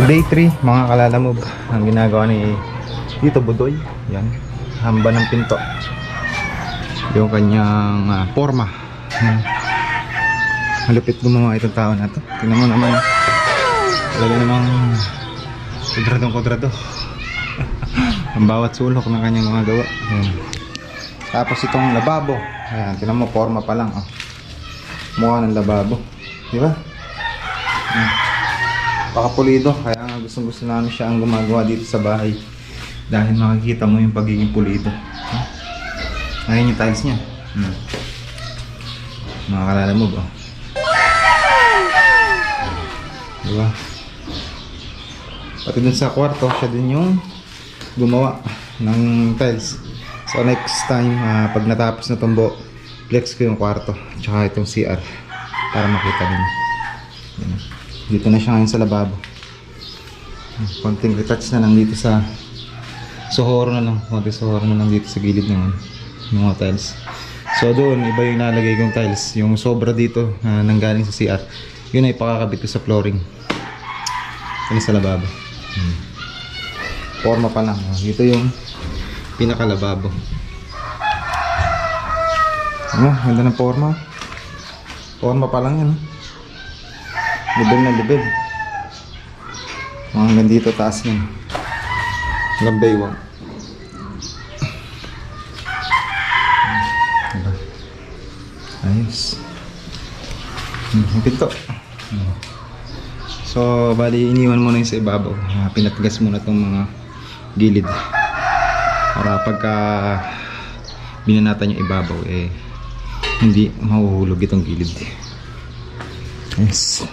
Day 3 mga kalalamob, ang ginagawa ni Tito Budoy, yan, hamba ng pinto yung kanyang forma. Malupit gumawa itong tao na to. Tingnan mo naman, talaga namang kudrado ang bawat sulok ng kanyang mga gawa. Yan. Tapos itong lababo, ayan, tingnan mo, forma pa lang, oh. Mukha ng lababo, di ba? Pakapulido, kaya nga gusto namin siya ang gumagawa dito sa bahay dahil makikita mo yung pagiging pulido. Ngayon yung tiles niya, mga kalalamob, oh. Diba? Pati dun sa kwarto, siya din yung gumawa ng tiles. So next time, pag natapos na itong flex ko yung kwarto tsaka itong CR para makita ninyo. Dito na siya ngayon sa lababo. Konting retouch na lang dito sa sohoro na lang. Konting sohoro na lang dito sa gilid ng mga tiles. So doon, iba yung nalagay kong tiles. Yung sobra dito nanggaling sa CR, yun ay pakakabit ko sa flooring. Yun sa lababo. Forma pa lang. Dito yung pinakalababo. Ganda ng forma. Forma pa lang yan. Level na level. Hanggang dito taas yan. Hanggang baywang. Diba? Ayos. Ang pinto. So bali iniwan muna yung sa ibabaw. Pinatigas muna itong mga gilid para pagka binanatan yung ibabaw hindi mahuhulog itong gilid. Yes.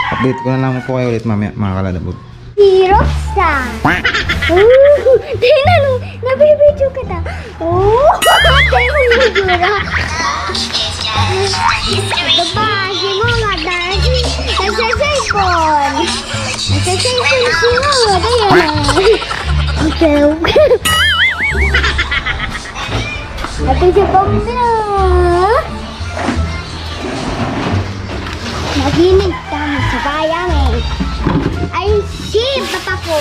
Update ko na lang po kayo ulit mamaya mga kalalabog. Si Roxanne. Tingnan mo, nabibidyo kita. Tingnan mo yung jura. Babasi mo nga dahil nagsa-cellphone. Nagsa-cellphone si mama. Kaya ito si Pamela. Naginig kami sa bayan Ayun si papa ko.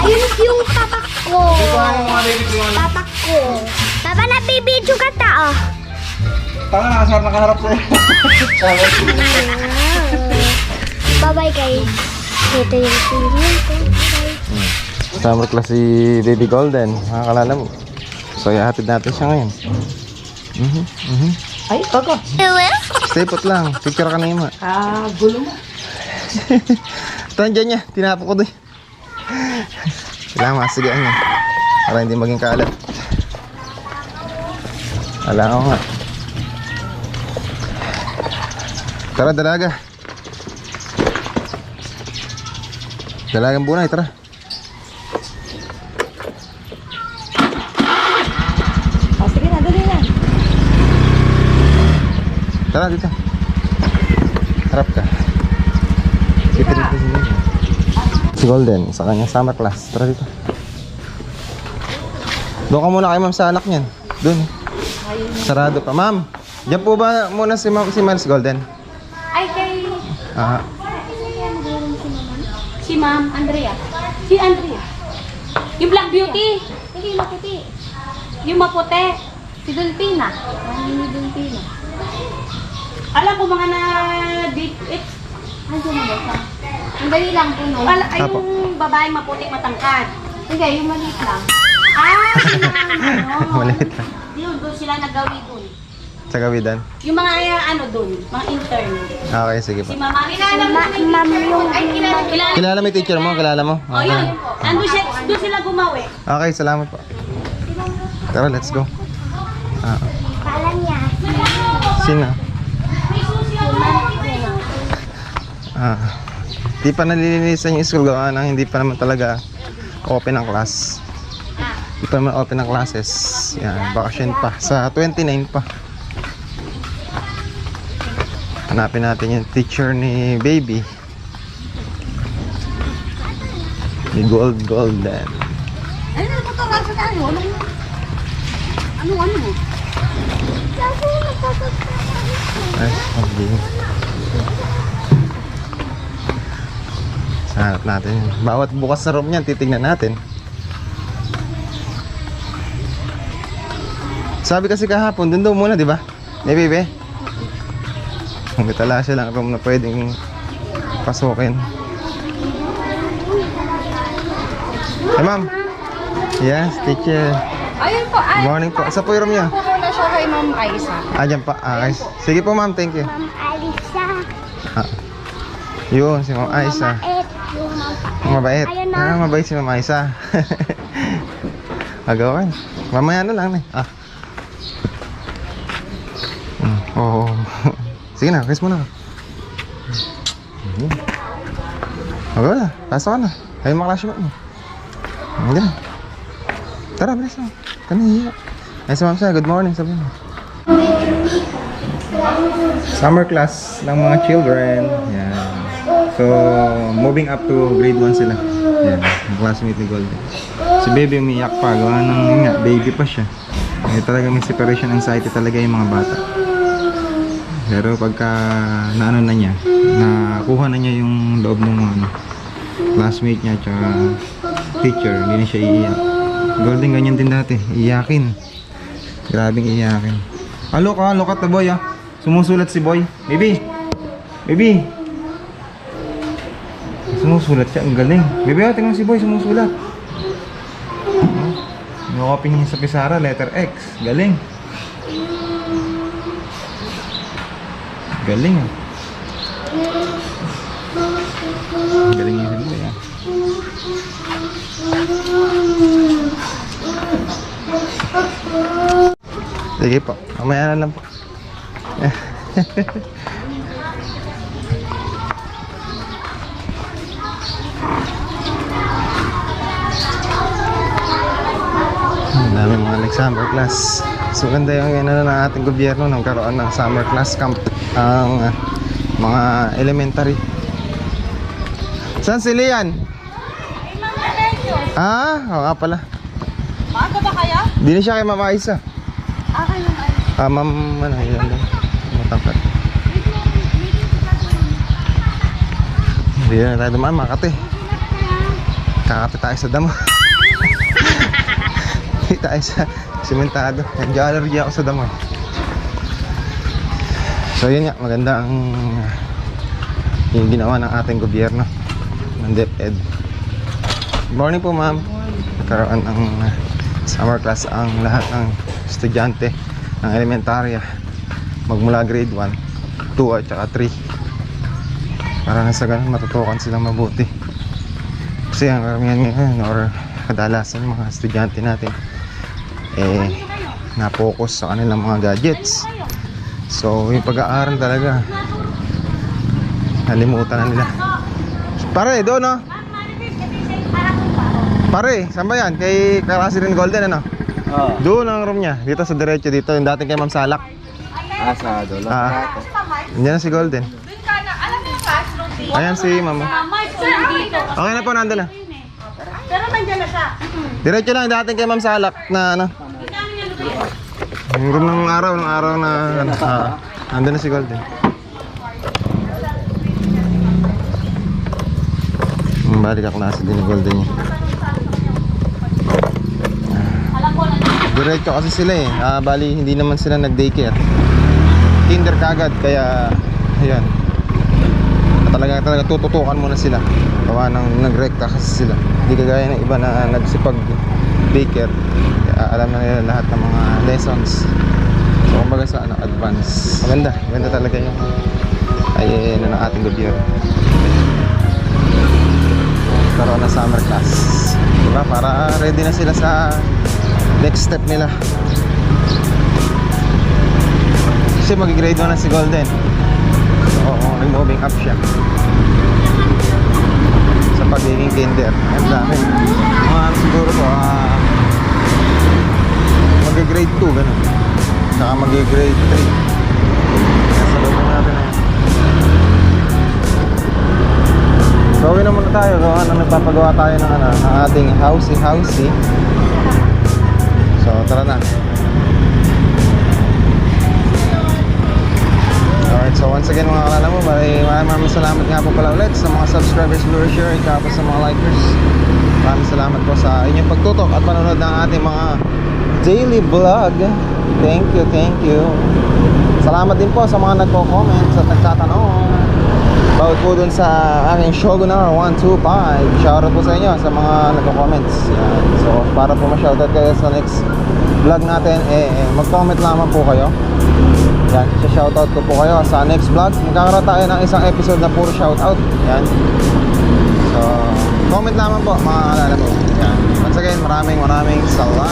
Ayun yung papa ko. Papa ko. Papa, nabibidyo ka ta, oh. Tanga, nakaharap sa'yo. Bye-bye guys. Ito yung film ko. Summer class si Baby Golden, mga kalala mo. So ihatid natin siya ngayon. Ay, kaka. Stay put lang, picture ka na yung Gulo mo. ito nandiyan niya, tinapo ko doon. Kailangan masigaan niya para hindi maging kalat. Alam ko nga. Tara, dalaga. Dalagang bunay, tara. Sige na, dali na. Tara dito. Harap ka. Si Golden, sa kanya summer class. Tara dito. Doon ka muna kay ma'am sa anak niyan. Doon. Sarado pa. Ma'am, diyan po ba muna si Miles Golden? Ay, kay... Si Ma'am Andrea. Si Andrea. Yung Black Beauty. Hindi, yung maputi. Yung maputi. Si Dolpina. Yung Dolpina. Alam ko mga na... Ay, yung mga ang dali lang po, no? Ay, yung babaeng maputi matangkad. Hindi, yung maliit lang. Maliit lang. Doon sila nagawi doon. Sa gawidan? Yung mga doon, mga intern. Okay, sige Si pa. Mama, kilala mo yung kilala. Kilala mo yung teacher mo? Kilala mo? Oh, yun. Doon sila gumawi. Okay, salamat po. Tara, let's go. Kala niya. Sino? Di pa nalilinisan yung school gawa na hindi pa naman talaga open ang class. Di pa naman open ang classes. Yan, vacation pa. Sa 29 pa. Hanapin natin yung teacher ni Baby. Ni Golden. Ano po ito? Ano mo? Ay, okay. Hanap natin yun. Bawat bukas sa room niyan, titignan natin. Sabi kasi kahapon, dun daw muna, di ba? Bebe? Ang tala siya lang room na pwedeng pasukin. Hey, ma'am. Yes, teacher. Ayun po, ay. Good morning po. Sa po yung room niya? Pumunta siya kay Ma'am Aisa. Dyan pa. Guys. Sige po, ma'am. Thank you. Ma'am Alisa. Yun, si Ma'am Aisa. Mabait. Mabait. Ayun na. Mabait si Ma'am Aisa. Agawan. Mamaya na lang Oo. Sige na, kiss mo na. Agaw na, pasok ka na. Ayaw maklasyo mo. Hindi na. Tara, bilis na. Kaniya. Ay, si Ma'am Sa, good morning. Sabi mo. Summer class ng mga children. Yan. So, moving up to grade 1 sila. Yan, ang classmate ni Golden. Si Baby umiyak pa. Gawa ng nga, baby pa siya. Talaga may separation anxiety talaga yung mga bata. Pero pagka naano na niya, nakuha na niya yung loob ng classmate niya at teacher, hindi na siya iiyak. Golden ganyan din dati, iyakin. Grabing iyakin. Look at the boy Sumusulat si boy. Baby! Sumusulat siya, ang galing. Baby, tingnan si boy, sumusulat. Nakopin niya sa pisara, letter X. Galing. Galing Galing yung si boy Sige po, mamaya na lang po. Ang dami mga nag-summer class. So ganda yung ng ating gobyerno nang karoon ng summer class camp ang mga elementary. Saan si Lian? Oo nga pala. Maaga ba kaya? Di na siya kay Mama Aisa. Kay Ma'am Aisa. Ma'am, yun lang. Matangkat. Hindi na tayo dumaan, Makati. Kakati tayo sa damo. Hindi tayo sa simentado. Nag-allergy ako sa damo. So yun nga, maganda ang yung ginawa ng ating gobyerno ng DepEd. Good morning po, ma'am. Nagkaroon ng summer class ang lahat ng estudyante ng elementarya magmula grade 1, 2 at saka 3 para na sa ganun matutukan silang mabuti kasi ang karamihan ngayon or kadalasan ng mga estudyante natin na-focus sa kanilang mga gadgets. So yung pag-aaral talaga nalimutan na nila. Pare, doon no? Pare, saan ba yan? Kay Karasi rin Golden ano? Oo. Doon ang room niya. Dito sa diretso dito. Yung dating kay Ma'am Salak. Sa dulo. Yan na si Golden. Alam mo yung classroom dito? Ayan si Mama. Mama, ito dito. Okay na po, nandun na. Pero nandiyan na siya. Diretso lang dating kay Ma'am Salak na ano. Yung room ng araw na ano. Nandun na si Golden. Balik ako nasa din ni Golden niya. Diretso kasi sila bali hindi naman sila nag-daycare. Kinder kagad kaya ayan. Talaga tututukan muna sila. Gawa ng nagrekta kasi sila. Hindi kagaya ng iba na nagsipag daycare. Kaya alam na nila lahat ng mga lessons. So kumbaga sa advance. Maganda talaga yung ng ating gobyerno. Karoon na summer class. Diba? Para ready na sila sa next step nila. Kasi mag-grade 1 na si Golden. So, nag-moving up siya sa pagiging kinder. Ang dami. Mga siguro po, mag-grade 2, gano'n. Saka mag-grade 3. Nasa loob natin na yun. So, uwi na muna tayo. Nagpapagawa tayo ng, ng ating housey. So, tara na. Okay. Alright, so once again mga kalala mo, maraming salamat nga po pala ulit sa mga subscribers, viewers, share, tapos sa mga likers. Maraming salamat po sa inyong pagtutok at panonood ng ating mga daily vlog. Thank you, thank you. Salamat din po sa mga nagko-comment at nagtatanong about po dun sa aking Shogunar 125. Shoutout po sa inyo sa mga nagko-comments. Yan. So para po ma-shoutout kayo sa next vlog natin, mag-comment lamang po kayo. Yan, shoutout ko po kayo sa next vlog. Magkakaroon tayo ng isang episode na puro shoutout. Yan. So comment lamang po mga kalala mo. Yan. Once again, maraming salamat.